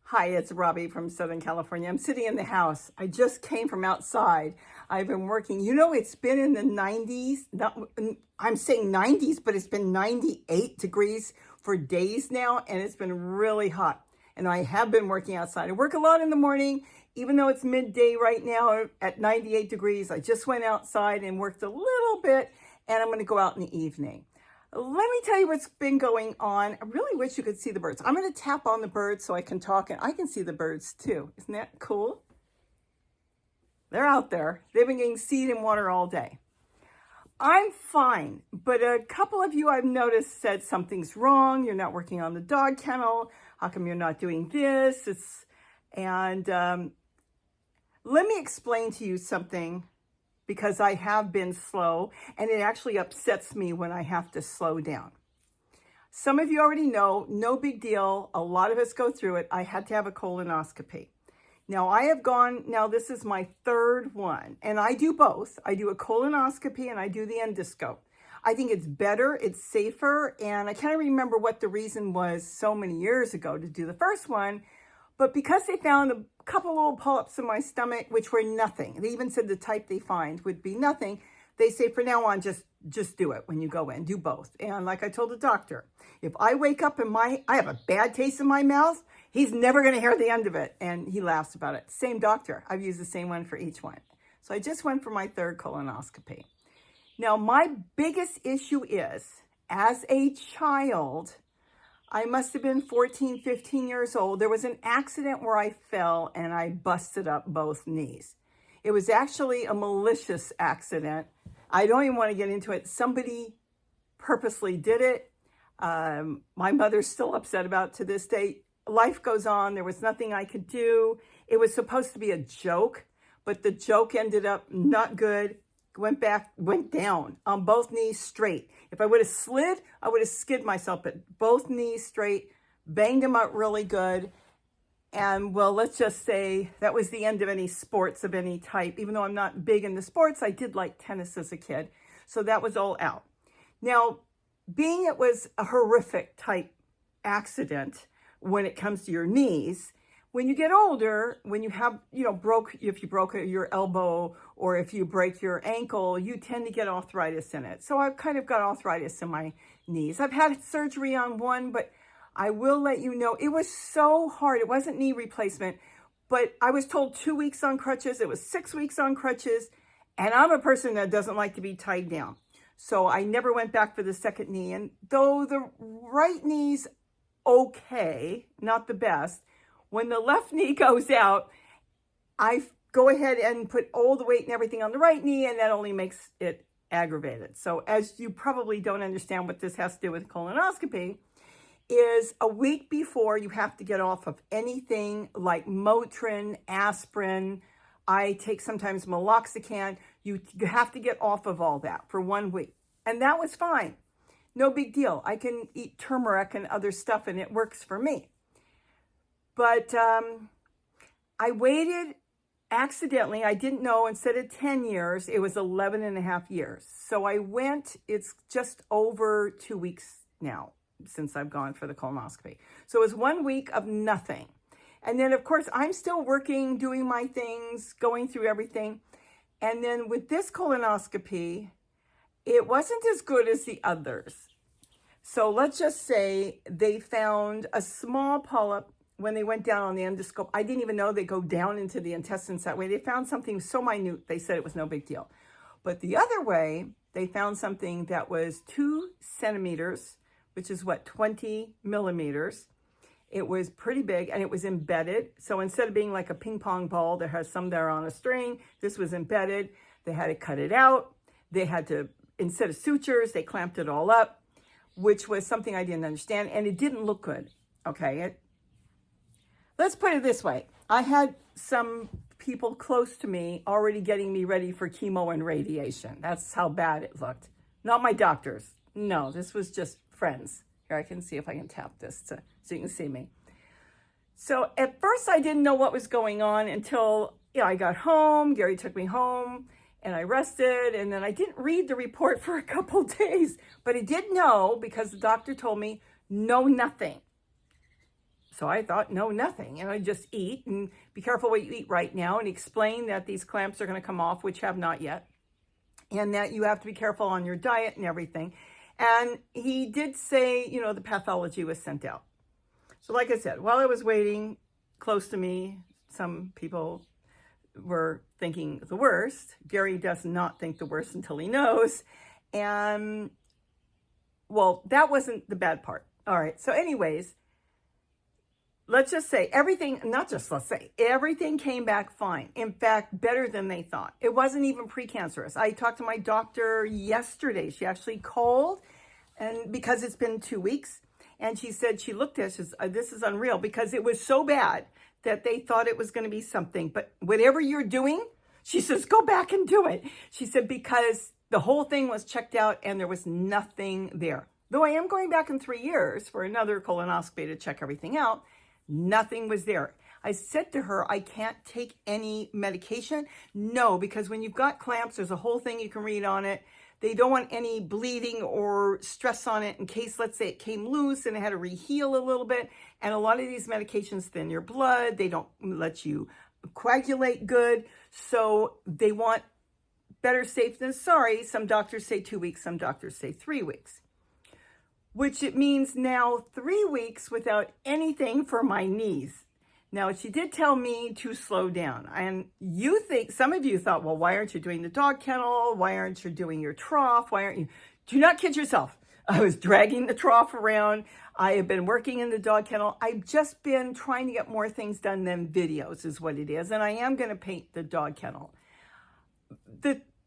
Hi, it's Robbie from Southern California. I'm sitting in the house. I just came from outside. I've been working. It's been in the 90s. I'm saying 90s, but it's been 98 degrees for days now, and it's been really hot. And I have been working outside. I work a lot in the morning, even though it's midday right now at 98 degrees. I just went outside and worked a little bit, and I'm going to go out in the evening. Let me tell you what's been going on. I really wish you could see the birds. I'm going to tap on the birds so I can talk, and I can see the birds too. Isn't that cool? They're out there. They've been getting seed and water all day. I'm fine, but a couple of you I've noticed said something's wrong. You're not working on the dog kennel. How come you're not doing this? Let me explain to you something, because I have been slow, and it actually upsets me when I have to slow down. Some of you already know, no big deal. A lot of us go through it. I had to have a colonoscopy. Now this is my third one, and I do both. I do a colonoscopy and I do the endoscope. I think it's better, it's safer, and I can't remember what the reason was so many years ago to do the first one, but because they found a couple little polyps in my stomach, which were nothing. They even said the type they find would be nothing. They say from now on, just do it when you go in, do both. And like I told the doctor, if I wake up and I have a bad taste in my mouth, he's never going to hear the end of it. And he laughs about it. Same doctor. I've used the same one for each one. So I just went for my third colonoscopy. Now, my biggest issue is, as a child, I must have been 14, 15 years old. There was an accident where I fell and I busted up both knees. It was actually a malicious accident. I don't even want to get into it. Somebody purposely did it. My mother's still upset about it to this day. Life goes on. There was nothing I could do. It was supposed to be a joke, but the joke ended up not good. Went down on both knees straight. If I would have slid, I would have skid myself, but both knees straight, banged them up really good. And well, let's just say that was the end of any sports of any type. Even though I'm not big in the sports, I did like tennis as a kid. So that was all out. Now, being it was a horrific type accident when it comes to your knees, when you get older, when you have, if you broke your elbow or if you break your ankle, you tend to get arthritis in it. So I've kind of got arthritis in my knees. I've had surgery on one, but I will let you know, it was so hard. It wasn't knee replacement, but I was told 2 weeks on crutches. It was 6 weeks on crutches. And I'm a person that doesn't like to be tied down. So I never went back for the second knee. And though the right knee's okay, not the best, when the left knee goes out, I go ahead and put all the weight and everything on the right knee, and that only makes it aggravated. So as you probably don't understand what this has to do with colonoscopy, is a week before you have to get off of anything like Motrin, aspirin. I take sometimes meloxicam. You have to get off of all that for 1 week. And that was fine. No big deal. I can eat turmeric and other stuff, and it works for me. But I waited accidentally. I didn't know, instead of 10 years, it was 11 and a half years. So I went, it's just over 2 weeks now since I've gone for the colonoscopy. So it was 1 week of nothing. And then, of course, I'm still working, doing my things, going through everything. And then with this colonoscopy, it wasn't as good as the others. So let's just say they found a small polyp when they went down on the endoscope. I didn't even know they go down into the intestines that way. They found something so minute, they said it was no big deal. But the other way, they found something that was 2 centimeters, which is 20 millimeters. It was pretty big, and it was embedded. So instead of being like a ping pong ball that has some there on a string, this was embedded. They had to cut it out. They had to, instead of sutures, they clamped it all up, which was something I didn't understand, and it didn't look good. Okay, let's put it this way. I had some people close to me already getting me ready for chemo and radiation. That's how bad it looked. Not my doctors. No, this was just friends. Here, I can see if I can tap this so you can see me. So at first I didn't know what was going on until I got home. Gary took me home and I rested, and then I didn't read the report for a couple days, but I did know because the doctor told me, no, nothing. So I thought, no, nothing. And I just eat and be careful what you eat right now, and explain that these clamps are going to come off, which have not yet, and that you have to be careful on your diet and everything. And he did say, you know, the pathology was sent out. So like I said, while I was waiting, close to me, some people were thinking the worst. Gary does not think the worst until he knows. And well, that wasn't the bad part. All right. So anyways, let's just say everything, not just let's say, everything came back fine. In fact, better than they thought. It wasn't even precancerous. I talked to my doctor yesterday. She actually called, and because it's been 2 weeks, and she said she looked at it, she says, this is unreal, because it was so bad that they thought it was going to be something. But whatever you're doing, she says, go back and do it. She said, because the whole thing was checked out and there was nothing there. Though I am going back in 3 years for another colonoscopy to check everything out, nothing was there. I said to her, I can't take any medication. No, because when you've got clamps, there's a whole thing you can read on it. They don't want any bleeding or stress on it in case, let's say, it came loose and it had to reheal a little bit. And a lot of these medications thin your blood. They don't let you coagulate good. So they want better safe than sorry. Some doctors say 2 weeks. Some doctors say 3 weeks. Which it means now 3 weeks without anything for my knees. Now, she did tell me to slow down. And you think, some of you thought, well, why aren't you doing the dog kennel? Why aren't you doing your trough? Why aren't you? Do not kid yourself. I was dragging the trough around. I have been working in the dog kennel. I've just been trying to get more things done than videos is what it is. And I am going to paint the dog kennel.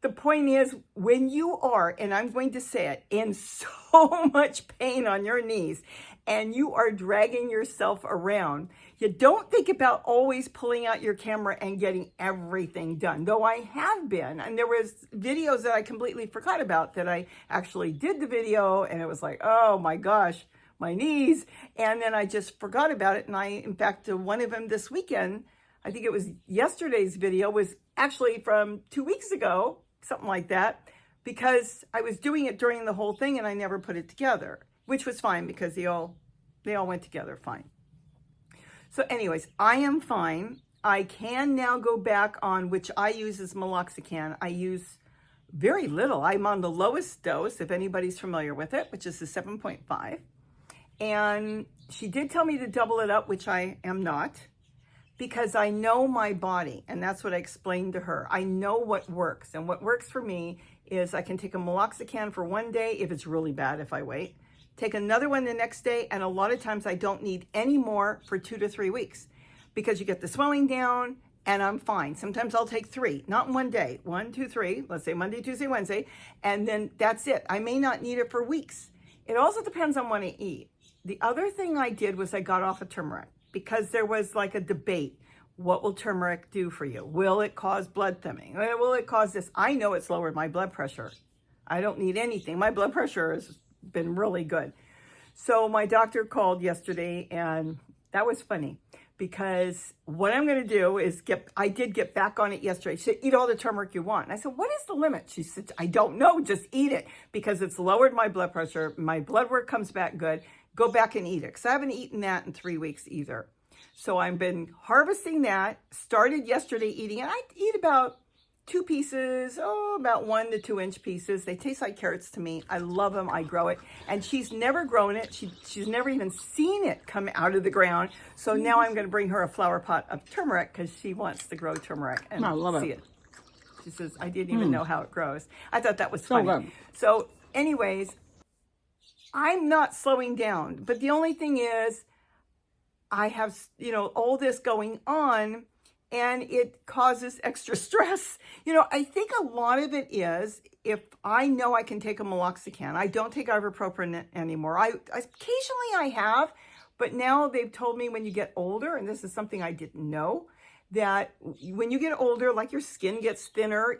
The point is, when you are, and I'm going to say it, in so much pain on your knees, and you are dragging yourself around, you don't think about always pulling out your camera and getting everything done. Though I have been, and there was videos that I completely forgot about that I actually did the video, and it was like, oh my gosh, my knees. And then I just forgot about it. And in fact, one of them this weekend, I think it was yesterday's video, was actually from 2 weeks ago, something like that, because I was doing it during the whole thing and I never put it together, which was fine because they all went together fine. So anyways, I am fine. I can now go back on, which I use as meloxicam. I use very little. I'm on the lowest dose, if anybody's familiar with it, which is the 7.5. And she did tell me to double it up, which I am not, because I know my body, and that's what I explained to her. I know what works, and what works for me is I can take a meloxicam for 1 day if it's really bad if I wait, take another one the next day, and a lot of times I don't need any more for 2 to 3 weeks because you get the swelling down and I'm fine. Sometimes I'll take 3, not in 1 day, 1, 2, 3, let's say Monday, Tuesday, Wednesday, and then that's it. I may not need it for weeks. It also depends on what I eat. The other thing I did was I got off of turmeric, because there was like a debate. What will turmeric do for you? Will it cause blood thinning? Will it cause this? I know it's lowered my blood pressure. I don't need anything. My blood pressure has been really good. So my doctor called yesterday, and that was funny, because what I'm going to do is I did get back on it yesterday. She said, eat all the turmeric you want. And I said, what is the limit? She said, I don't know. Just eat it, because it's lowered my blood pressure. My blood work comes back good. Go back and eat it, because I haven't eaten that in 3 weeks either. So I've been harvesting that, started yesterday eating it. I eat about 2 pieces, about 1 to 2 inch pieces. They taste like carrots to me. I love them. I grow it. And she's never grown it. She's never even seen it come out of the ground. So now I'm going to bring her a flower pot of turmeric, because she wants to grow turmeric and I love see it. She says, I didn't even know how it grows. I thought that was funny. So anyways, I'm not slowing down. But the only thing is, I have, all this going on, and it causes extra stress. I think a lot of it is, if I know I can take a meloxicam, I don't take ibuprofen anymore. Occasionally I have, but now they've told me when you get older, and this is something I didn't know, that when you get older, like your skin gets thinner,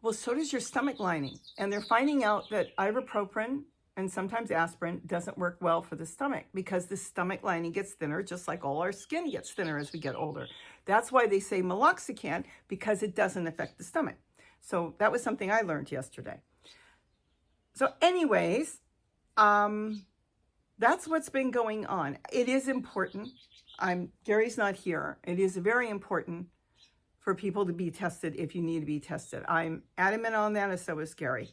well, so does your stomach lining. And they're finding out that ibuprofen and sometimes aspirin doesn't work well for the stomach, because the stomach lining gets thinner, just like all our skin gets thinner as we get older. That's why they say meloxicam, because it doesn't affect the stomach. So that was something I learned yesterday. So anyways, that's what's been going on. It is important. Gary's not here. It is very important for people to be tested if you need to be tested. I'm adamant on that, and so is Gary.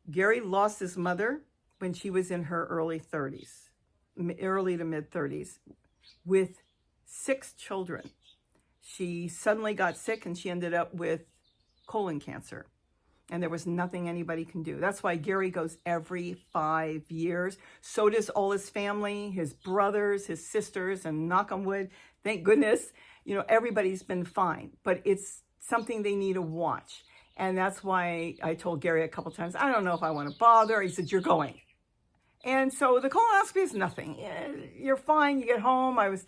Gary lost his mother when she was in her early to mid 30s, with 6 children. She suddenly got sick and she ended up with colon cancer. And there was nothing anybody can do. That's why Gary goes every 5 years. So does all his family, his brothers, his sisters, and knock on wood, thank goodness, everybody's been fine. But it's something they need to watch. And that's why I told Gary a couple times, I don't know if I want to bother. He said, you're going. And so the colonoscopy is nothing. You're fine. You get home. I was,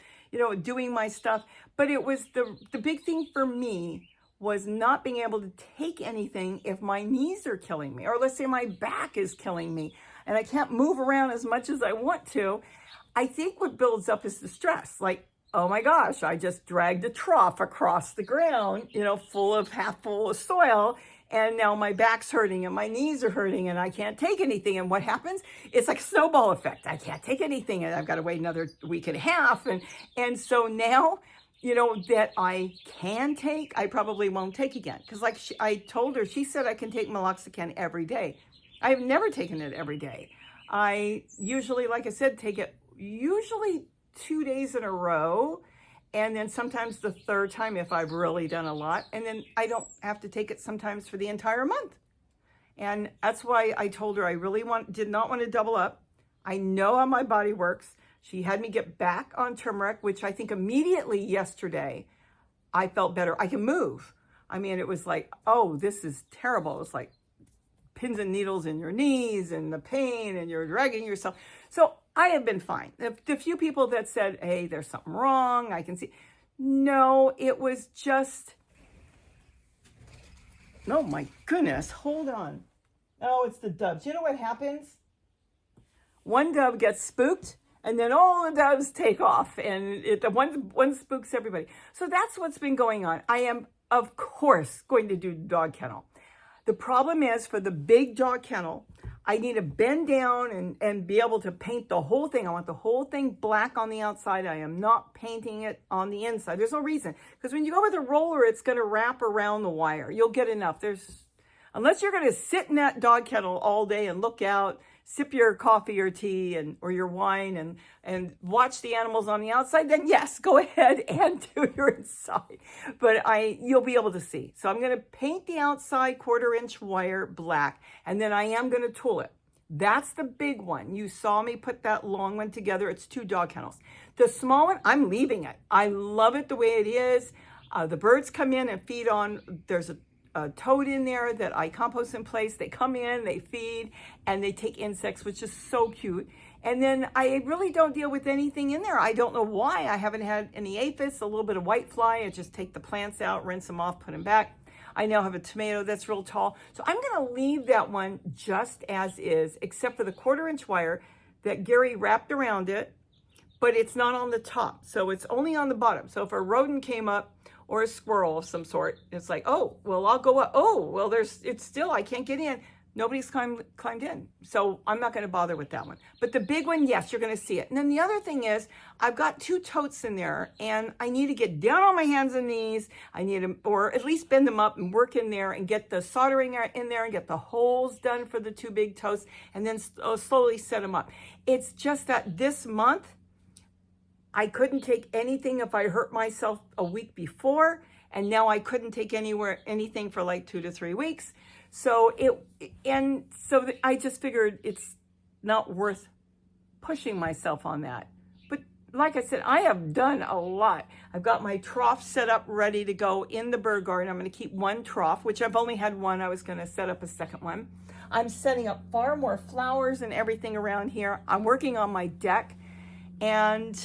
doing my stuff. But it was the big thing for me was not being able to take anything if my knees are killing me, or let's say my back is killing me and I can't move around as much as I want to. I think what builds up is the stress. Like, oh my gosh, I just dragged a trough across the ground, half full of soil. And now my back's hurting and my knees are hurting and I can't take anything. And what happens? It's like a snowball effect. I can't take anything and I've got to wait another week and a half. And so now, that I can take, I probably won't take again. Because I told her, she said I can take meloxicam every day. I've never taken it every day. I usually, like I said, take it usually 2 days in a row. And then sometimes the third time if I've really done a lot. And then I don't have to take it sometimes for the entire month. And that's why I told her I really did not want to double up. I know how my body works. She had me get back on turmeric, which I think immediately yesterday I felt better. I can move. I mean, it was like, oh, this is terrible. It's like pins and needles in your knees and the pain and you're dragging yourself. So I have been fine. The few people that said, hey, there's something wrong, I can see. No, it was just, oh my goodness, hold on. Oh, it's the doves. You know what happens? One dove gets spooked and then all the doves take off and the one spooks everybody. So that's what's been going on. I am, of course, going to do dog kennel. The problem is for the big dog kennel, I need to bend down and be able to paint the whole thing. I want the whole thing black on the outside. I am not painting it on the inside. There's no reason. Because when you go with a roller, it's going to wrap around the wire. You'll get enough. Unless you're going to sit in that dog kennel all day and look out, sip your coffee or tea or your wine and watch the animals on the outside, then yes, go ahead and do your inside. But you'll be able to see. So I'm going to paint the outside 1/4 inch wire black, and then I am going to tool it. That's the big one. You saw me put that long one together. It's 2 dog kennels. The small one, I'm leaving it. I love it the way it is. The birds come in and feed on, there's a toad in there that I compost in place. They come in, they feed, and they take insects, which is so cute. And then I really don't deal with anything in there. I don't know why. I haven't had any aphids, a little bit of whitefly. I just take the plants out, rinse them off, put them back. I now have a tomato that's real tall. So I'm going to leave that one just as is, except for the 1/4 inch wire that Gary wrapped around it, but it's not on the top. So it's only on the bottom. So if a rodent came up, or a squirrel of some sort, it's like, oh, well, I'll go up. Oh, well, it's still, I can't get in. Nobody's climbed in. So I'm not going to bother with that one. But the big one, yes, you're going to see it. And then the other thing is, I've got 2 totes in there, and I need to get down on my hands and knees. I need to, or at least bend them up and work in there and get the soldering in there and get the holes done for the 2 big totes, and then slowly set them up. It's just that this month, I couldn't take anything if I hurt myself a week before, and now I couldn't take anything for like 2 to 3 weeks. So I just figured it's not worth pushing myself on that. But like I said, I have done a lot. I've got my trough set up ready to go in the bird garden. I'm going to keep 1 trough, which I've only had 1. I was going to set up a second one. I'm setting up far more flowers and everything around here. I'm working on my deck, and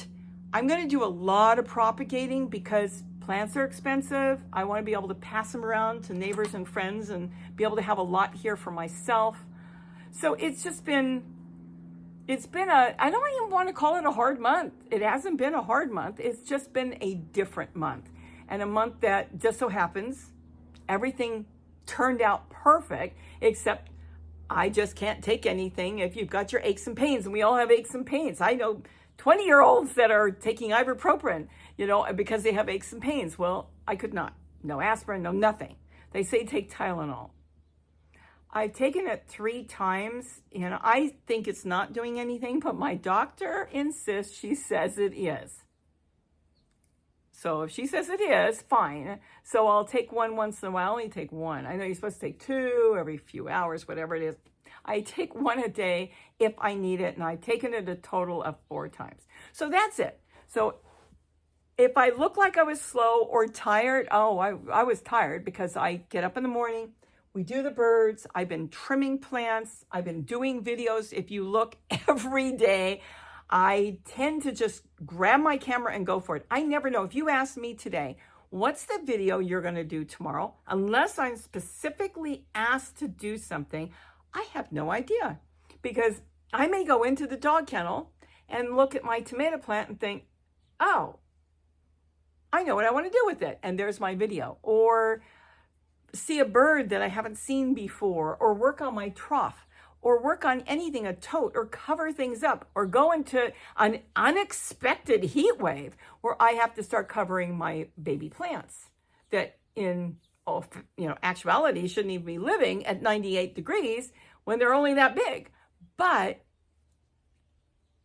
I'm going to do a lot of propagating because plants are expensive. I want to be able to pass them around to neighbors and friends and be able to have a lot here for myself. So it's been I don't even want to call it a hard month. It hasn't been a hard month. It's just been a different month, and a month that just so happens everything turned out perfect, except I just can't take anything if you've got your aches and pains, and we all have aches and pains. I know 20-year-olds that are taking ibuprofen, because they have aches and pains. Well, I could not. No aspirin, no nothing. They say take Tylenol. I've taken it 3 times, and I think it's not doing anything, but my doctor insists, she says it is. So if she says it is, fine. So I'll take one once in a while. I only take one. I know you're supposed to take 2 every few hours, whatever it is. I take 1 a day if I need it, and I've taken it a total of 4 times. So that's it. So if I look like I was slow or tired, I was tired because I get up in the morning, we do the birds, I've been trimming plants, I've been doing videos. If you look every day, I tend to just grab my camera and go for it. I never know. If you ask me today, what's the video you're going to do tomorrow? Unless I'm specifically asked to do something, I have no idea, because I may go into the dog kennel and look at my tomato plant and think, oh, I know what I want to do with it. And there's my video. Or see a bird that I haven't seen before, or work on my trough, or work on anything, a tote, or cover things up, or go into an unexpected heat wave where I have to start covering my baby plants that in actuality shouldn't even be living at 98 degrees when they're only that big. But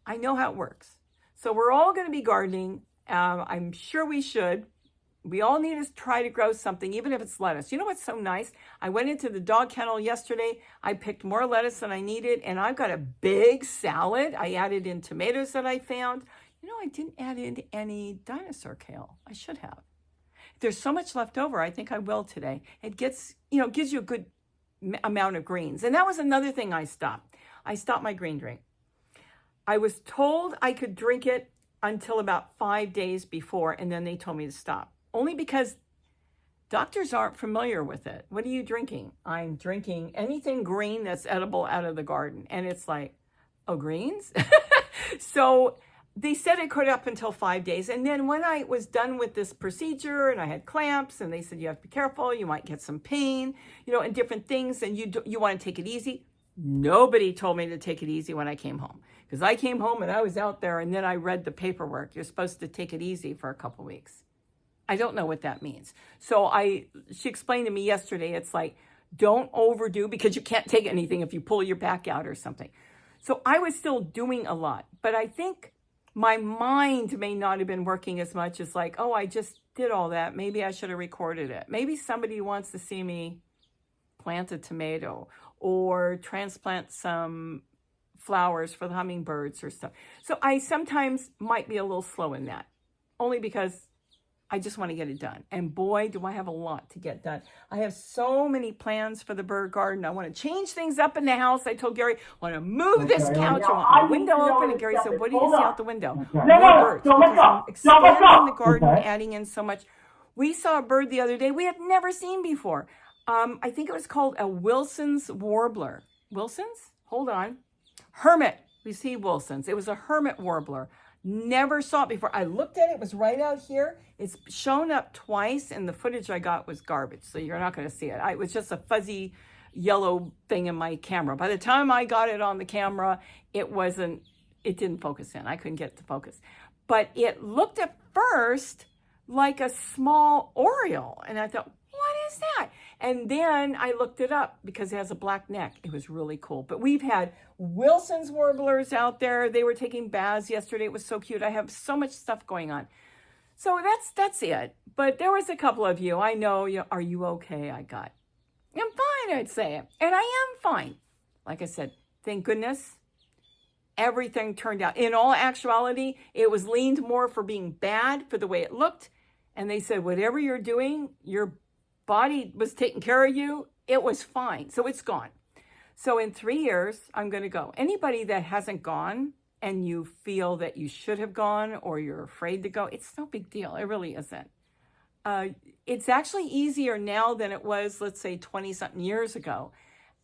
I know how it works. So we're all going to be gardening. I'm sure we should. We all need to try to grow something, even if it's lettuce. You know what's so nice? I went into the dog kennel yesterday. I picked more lettuce than I needed, and I've got a big salad. I added in tomatoes that I found. I didn't add in any dinosaur kale. I should have. There's so much left over. I think I will today. It gives you a good amount of greens. And that was another thing I stopped. I stopped my green drink. I was told I could drink it until about 5 days before, and then they told me to stop. Only because doctors aren't familiar with it. What are you drinking? I'm drinking anything green that's edible out of the garden. And it's like, oh, greens? So they said it could up until 5 days. And then when I was done with this procedure and I had clamps, and they said, you have to be careful, you might get some pain, and different things, and you want to take it easy. Nobody told me to take it easy when I came home, because I came home and I was out there, and then I read the paperwork. You're supposed to take it easy for a couple weeks. I don't know what that means. So she explained to me yesterday, it's like, don't overdo, because you can't take anything if you pull your back out or something. So I was still doing a lot, but I think my mind may not have been working as much as like, oh, I just did all that. Maybe I should have recorded it. Maybe somebody wants to see me plant a tomato or transplant some flowers for the hummingbirds or stuff. So I sometimes might be a little slow in that, only because I just want to get it done. And boy, do I have a lot to get done. I have so many plans for the bird garden. I want to change things up in the house. I told Gary, I want to move this couch. I want my window open. And Gary said, what do you see out the window? More birds. Because I'm expanding the garden, adding in so much. We saw a bird the other day we had never seen before. I think it was called a Wilson's warbler. Wilson's? Hold on. Hermit. We see Wilson's. It was a hermit warbler. Never saw it before. I looked at it. It was right out here. It's shown up twice, and the footage I got was garbage, so you're not going to see it. It was just a fuzzy yellow thing in my camera. By the time I got it on the camera, it didn't focus in. I couldn't get it to focus. But it looked at first like a small oriole, and I thought, what is that? And then I looked it up because it has a black neck. It was really cool. But we've had Wilson's warblers out there. They were taking baths yesterday. It was so cute. I have so much stuff going on. So that's it. But there was a couple of you. I know, are you okay? I'm fine, I'd say. And I am fine. Like I said, thank goodness, everything turned out. In all actuality, it was leaned more for being bad for the way it looked. And they said, whatever you're doing, your body was taking care of you. It was fine. So it's gone. So in 3 years, I'm going to go. Anybody that hasn't gone and you feel that you should have gone or you're afraid to go, it's no big deal. It really isn't. It's actually easier now than it was, let's say, 20-something years ago.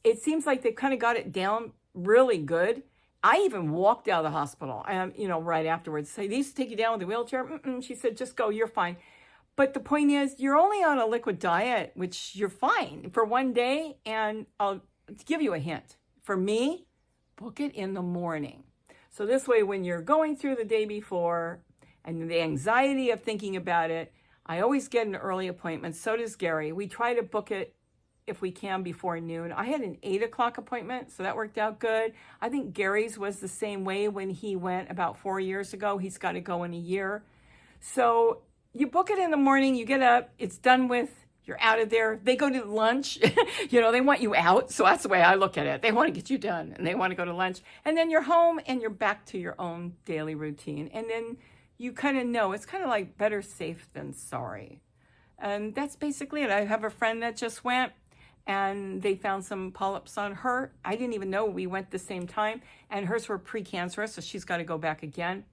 It seems like they've kind of got it down really good. I even walked out of the hospital, right afterwards. So they used to take you down with a wheelchair. She said, just go, you're fine. But the point is, you're only on a liquid diet, which you're fine for 1 day. And I'll give you a hint. For me, book it in the morning. So this way, when you're going through the day before and the anxiety of thinking about it, I always get an early appointment. So does Gary. We try to book it if we can before noon. I had an 8 o'clock appointment, so that worked out good. I think Gary's was the same way when he went about 4 years ago. He's got to go in a year. So you book it in the morning, you get up, it's done with, you're out of there. They go to lunch, they want you out. So that's the way I look at it. They want to get you done and they want to go to lunch. And then you're home and you're back to your own daily routine. And then you kind of know, it's kind of like better safe than sorry. And that's basically it. I have a friend that just went and they found some polyps on her. I didn't even know we went the same time. And hers were precancerous, so she's got to go back again.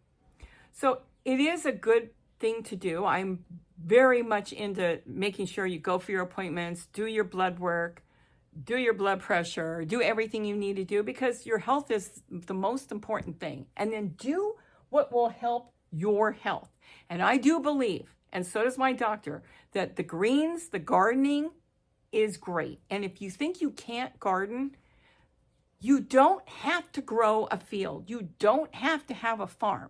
So it is a good thing to do. I'm very much into making sure you go for your appointments, do your blood work, do your blood pressure, do everything you need to do, because your health is the most important thing. And then do what will help your health. And I do believe, and so does my doctor, that the greens, the gardening is great. And if you think you can't garden, you don't have to grow a field. You don't have to have a farm.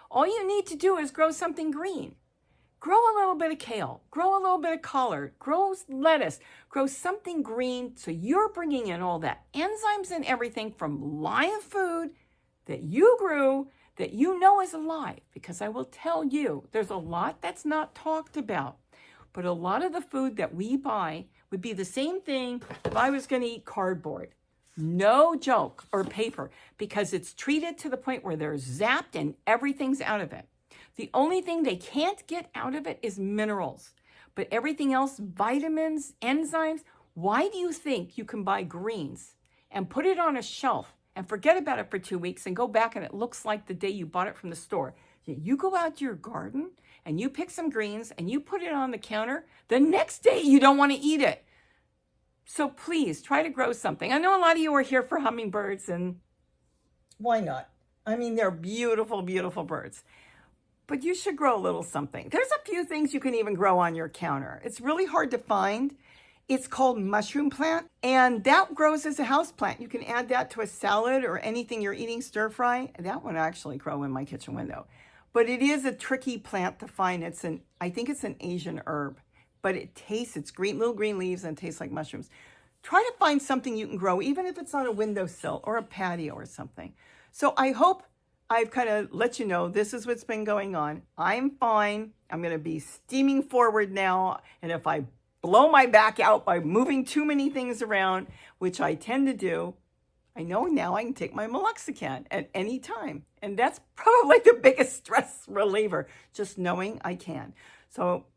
All you need to do is grow something green. Grow a little bit of kale, grow a little bit of collard, grow lettuce, grow something green, so you're bringing in all that enzymes and everything from live food that you grew, that you know is alive. Because I will tell you, there's a lot that's not talked about, but a lot of the food that we buy would be the same thing if I was going to eat cardboard. No joke, or paper, because it's treated to the point where they're zapped and everything's out of it. The only thing they can't get out of it is minerals. But everything else, vitamins, enzymes, why do you think you can buy greens and put it on a shelf and forget about it for 2 weeks and go back and it looks like the day you bought it from the store? You go out to your garden and you pick some greens and you put it on the counter. The next day you don't want to eat it. So please try to grow something. I know a lot of you are here for hummingbirds, and why not? I mean, they're beautiful, beautiful birds. But you should grow a little something. There's a few things you can even grow on your counter. It's really hard to find. It's called mushroom plant, and that grows as a house plant. You can add that to a salad or anything you're eating stir fry. That one actually grow in my kitchen window. But it is a tricky plant to find. I think it's an Asian herb, but it's green, little green leaves, and it tastes like mushrooms. Try to find something you can grow, even if it's on a windowsill or a patio or something. So I hope I've kind of let you know this is what's been going on. I'm fine. I'm going to be steaming forward now. And if I blow my back out by moving too many things around, which I tend to do, I know now I can take my meloxicam at any time. And that's probably the biggest stress reliever, just knowing I can. So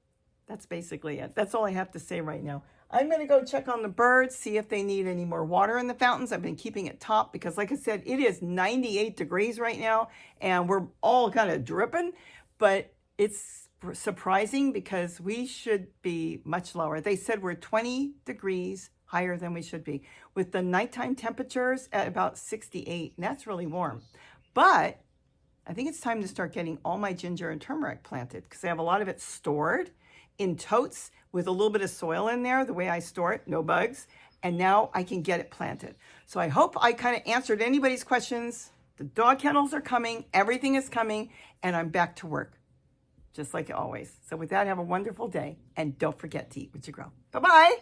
that's basically it. That's all I have to say right now. I'm going to go check on the birds, see if they need any more water in the fountains. I've been keeping it top because, like I said, it is 98 degrees right now, and we're all kind of dripping, but it's surprising because we should be much lower. They said we're 20 degrees higher than we should be, with the nighttime temperatures at about 68, and that's really warm. But I think it's time to start getting all my ginger and turmeric planted because I have a lot of it stored in totes with a little bit of soil in there, the way I store it, no bugs, and now I can get it planted. So I hope I kind of answered anybody's questions. The dog kennels are coming, everything is coming, and I'm back to work, just like always. So with that, have a wonderful day, and don't forget to eat what you grow. Bye-bye.